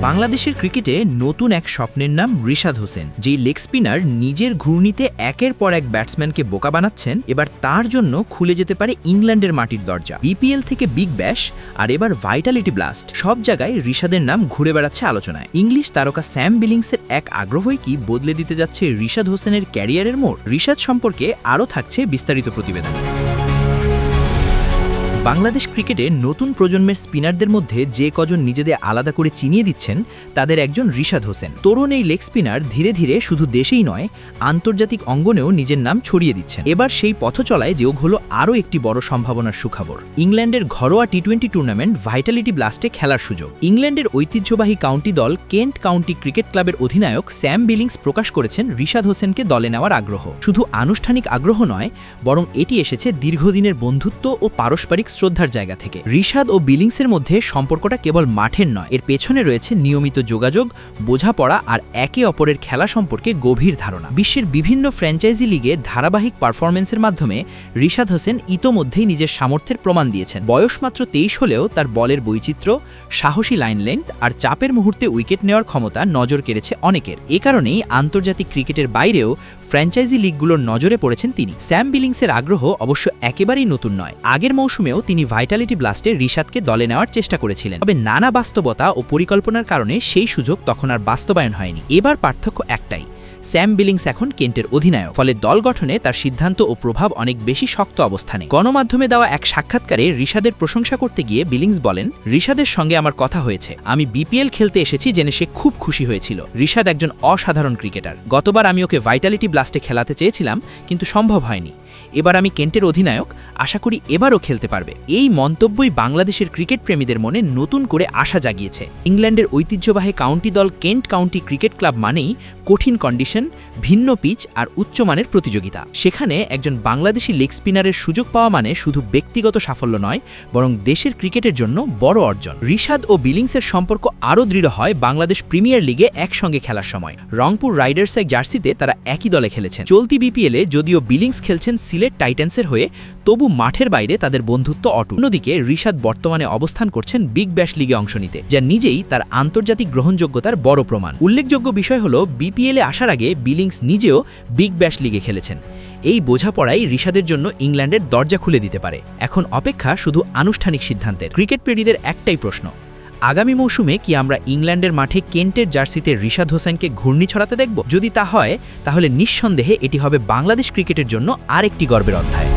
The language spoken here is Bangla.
বাংলাদেশের ক্রিকেটে নতুন এক স্বপ্নের নাম রিশাদ হোসেন, যেই লেগ স্পিনার নিজের ঘূর্ণিতে একের পর এক ব্যাটসম্যানকে বোকা বানাচ্ছেন। এবার তার জন্য খুলে যেতে পারে ইংল্যান্ডের মাটির দরজা। বিপিএল থেকে বিগ ব্যাশ আর এবার ভাইটালিটি ব্লাস্ট, সব জায়গায় রিশাদের নাম ঘুরে বেড়াচ্ছে আলোচনায়। ইংলিশ তারকা স্যাম বিলিংসের এক আগ্রহই কি বদলে দিতে যাচ্ছে রিশাদ হোসেনের ক্যারিয়ারের মোড়? রিশাদ সম্পর্কে আরও থাকছে বিস্তারিত প্রতিবেদন। বাংলাদেশ ক্রিকেটে নতুন প্রজন্মের স্পিনারদের মধ্যে যে কজন নিজেদের আলাদা করে চিনিয়ে দিচ্ছেন তাদের একজন রিশাদ হোসেন। তরুণ এই লেগ স্পিনার ধীরে ধীরে শুধু দেশেই নয়, আন্তর্জাতিক অঙ্গনেও নিজের নাম ছড়িয়ে দিচ্ছেন। এবার সেই পথ চলায় যোগ হলো আরও একটি বড় সম্ভাবনার সুখবর। ইংল্যান্ডের ঘরোয়া টি-20 টুর্নামেন্ট ভাইটালিটি ব্লাস্টে খেলার সুযোগ। ইংল্যান্ডের ঐতিহ্যবাহী কাউন্টি দল কেন্ট কাউন্টি ক্রিকেট ক্লাবের অধিনায়ক স্যাম বিলিংস প্রকাশ করেছেন রিশাদ হোসেনকে দলে নেওয়ার আগ্রহ। শুধু আনুষ্ঠানিক আগ্রহ নয়, বরং এটি এসেছে দীর্ঘদিনের বন্ধুত্ব ও পারস্পরিক শ্রদ্ধার জায়গা থেকে। রিশাদ ও বিলিংসের মধ্যে সম্পর্কটা কেবল মাঠের নয়, এর পেছনে রয়েছে নিয়মিত যোগাযোগ, বোঝাপড়া আর একে অপরের খেলা সম্পর্কে গভীর ধারণা। বিশ্বের বিভিন্ন ফ্র্যাঞ্চাইজি লিগে ধারাবাহিক পারফরমেন্সের মাধ্যমে রিশাদ হোসেন ইতোমধ্যেই নিজের সামর্থ্যের প্রমাণ দিয়েছেন। বয়স মাত্র 23 হলেও তার বলের বৈচিত্র্য, সাহসী লাইন লেংথ আর চাপের মুহূর্তে উইকেট নেওয়ার ক্ষমতা নজর কেড়েছে অনেকের। এ কারণেই আন্তর্জাতিক ক্রিকেটের বাইরেও ফ্র্যাঞ্চাইজি লিগগুলোর নজরে পড়েছেন তিনি। স্যাম বিলিংসের আগ্রহ অবশ্য একেবারেই নতুন নয়। আগের মৌসুমেও তিনি ভাইটালিটি ব্লাস্টে রিশাদকে দলে নেওয়ার চেষ্টা করেছিলেন, তবে নানা বাস্তবতা ও পরিকল্পনার কারণে সেই সুযোগ তখন আর বাস্তবায়ন হয়নি। এবার পার্থক্য একটাই, স্যাম বিলিংস এখন কেন্টের অধিনায়ক, ফলে দল গঠনে তার সিদ্ধান্ত ও প্রভাব অনেক বেশি শক্ত অবস্থানে। গণমাধ্যমে দেওয়া এক সাক্ষাৎকারে রিশাদের প্রশংসা করতে গিয়ে বিলিংস বলেন, রিশাদের সঙ্গে আমার কথা হয়েছে, আমি বিপিএল খেলতে এসেছি জেনে সে খুব খুশি হয়েছিল। রিশাদ একজন অসাধারণ ক্রিকেটার। গতবার আমি ওকে ভাইটালিটি ব্লাস্টে খেলাতে চেয়েছিলাম, কিন্তু সম্ভব হয়নি। এবার আমি কেন্টের অধিনায়ক, আশা করি এবারও খেলতে পারবে। এই মন্তব্যই বাংলাদেশের ক্রিকেট প্রেমীদের মনে নতুন করে আশা জাগিয়েছে। ইংল্যান্ডের ঐতিহ্যবাহী কাউন্টি দল কেন্ট কাউন্টি ক্রিকেট ক্লাব মানেই কঠিন কন্ডিশন, ভিন্ন পিচ আর উচ্চমানের প্রতিযোগিতা। সেখানে একজন বাংলাদেশি লেগ স্পিনারের সুযোগ পাওয়া মানে শুধু ব্যক্তিগত সাফল্য নয়, বরং দেশের ক্রিকেটের জন্য বড় অর্জন। রিশাদ ও বিলিংসের সম্পর্ক আরও দৃঢ় হয় বাংলাদেশ প্রিমিয়ার লিগে একসঙ্গে খেলার সময়। রংপুর রাইডার্সের জার্সিতে তারা একই দলে খেলেছেন। চলতি বিপিএলে যদিও বিলিংস খেলছেন সিলেট টাইটান্সের হয়ে, তবু মাঠের বাইরে তাদের বন্ধুত্ব অটুট। অন্যদিকে রিশাদ বর্তমানে অবস্থান করছেন বিগ ব্যাশ লিগে অংশ নিতে, যা নিজেই তার আন্তর্জাতিক গ্রহণযোগ্যতার বড় প্রমাণ। উল্লেখযোগ্য বিষয় হল, বিপিএলে আসার আগে বিলিংস নিজেও বিগ ব্যাশ লিগে খেলেছেন। এই বোঝাপড়াই রিশাদের জন্য ইংল্যান্ডের দরজা খুলে দিতে পারে। এখন অপেক্ষা শুধু আনুষ্ঠানিক সিদ্ধান্তের। ক্রিকেট প্রেমীদের একটাই প্রশ্ন, আগামী মৌসুমে কি আমরা ইংল্যান্ডের মাঠে কেন্টের জার্সিতে রিশাদ হোসেনকে ঘূর্ণি ছড়াতে দেখব? যদি তা হয়, তাহলে নিঃসন্দেহে এটি হবে বাংলাদেশ ক্রিকেটের জন্য আরেকটি গর্বের অধ্যায়।